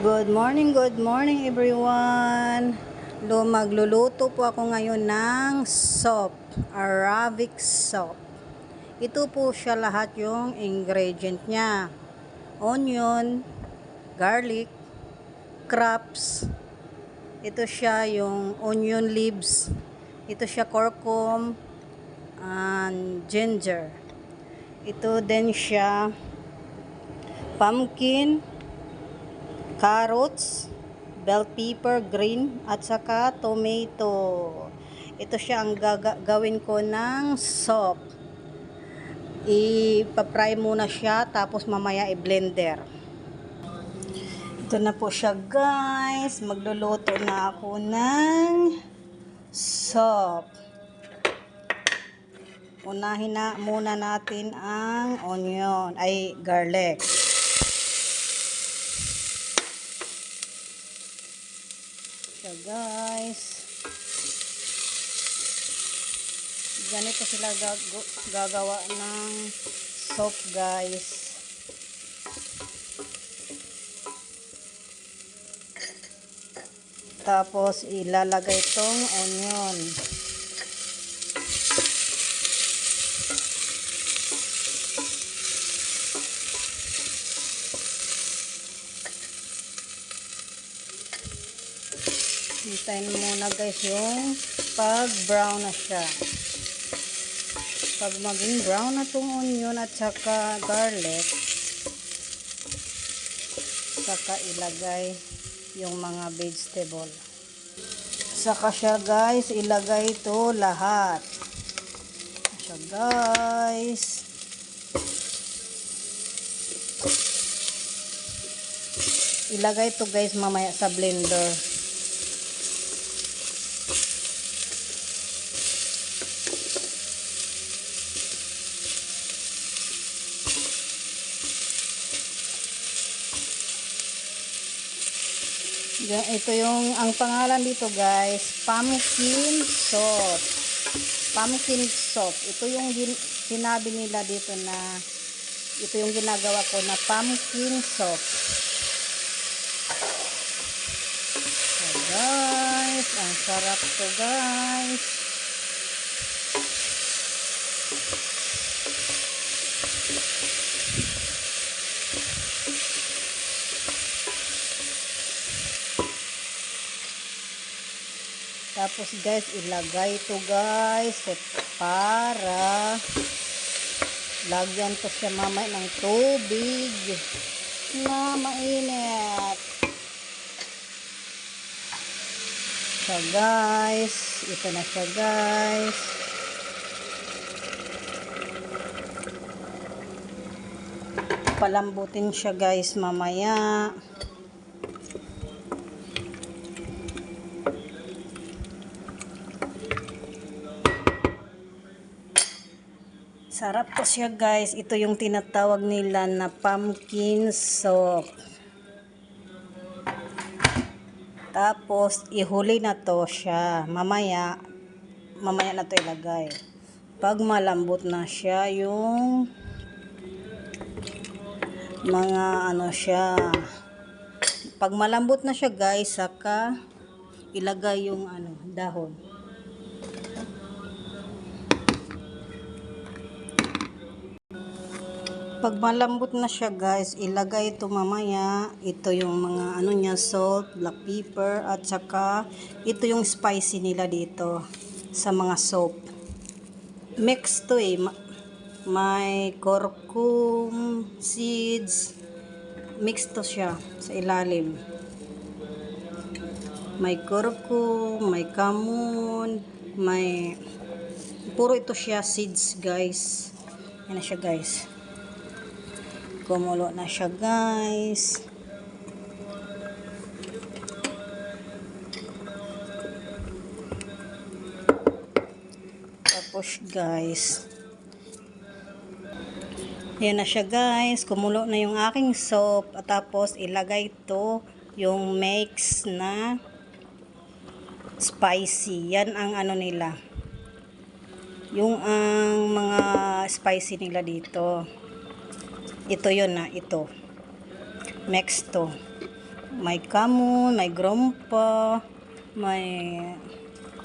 Good morning everyone. Magluluto po ako ngayon ng soup, Arabic soup. Ito po siya lahat yung ingredient niya. Onion, garlic, crops. Ito siya yung onion leaves. Ito siya curcum and ginger. Ito din siya pumpkin, carrots, bell pepper green, at saka tomato. Ito siya ang gawin ko ng soup. Ipa-fry muna siya, tapos mamaya i-blender. Ito na po siya guys. Magluluto na ako ng soup. Unahin na muna natin ang garlic. So guys, ganito sila gagawa ng soup guys. Tapos ilalagay itong onion. Hintayin muna guys yung pag brown na siya. Pag maging brown na itong onion at saka garlic, saka ilagay yung mga vegetable. Saka siya guys, ilagay ito lahat. Siya guys. Ilagay ito guys mamaya sa blender. Ito yung, ang pangalan dito guys, pumpkin soup. Pumpkin soup. Ito yung sinabi nila dito na, ito yung ginagawa ko na pumpkin soup. So guys, ang sarap to guys. Tapos guys, ilagay ito guys para lagyan to siya mamaya ng tubig na mainit. So guys, ito na siya guys. Palambutin siya guys mamaya. Sarap to siya guys. Ito yung tinatawag nila na pumpkin soup. Tapos ihuli na to siya. Mamaya na to ilagay. Pag malambot na siya yung mga siya. Pag malambot na siya guys, saka ilagay yung dahon. Pag malambot na siya guys, ilagay ito mamaya. Ito yung mga niya, salt, black pepper, at saka ito yung spicy nila dito sa mga soup. Mix to may curcum seeds. Mix to siya sa ilalim. May curcum, may kamon, may puro ito siya seeds guys. Yan na siya guys. Kumulo na siya guys. Tapos guys, yan na siya guys. Kumulo na yung aking soup. At tapos ilagay ito yung mix na spicy. Yan ang nila. Yung ang mga spicy nila dito. Ito yun ito. Mix to. May kamon, may grompa, may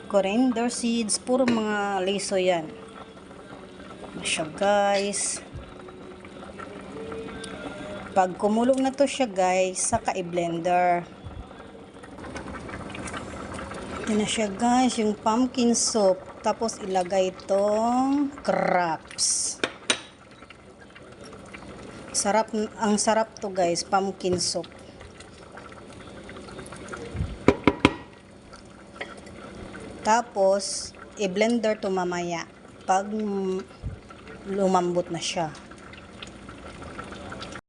coriander seeds, puro mga liso yan. Siya guys. Pag kumulong na to siya guys, saka i-blender. Ito na siya guys, yung pumpkin soup. Tapos ilagay itong crabs. Sarap, ang sarap to guys, pumpkin soup. Tapos, i-blender to mamaya pag lumambot na siya.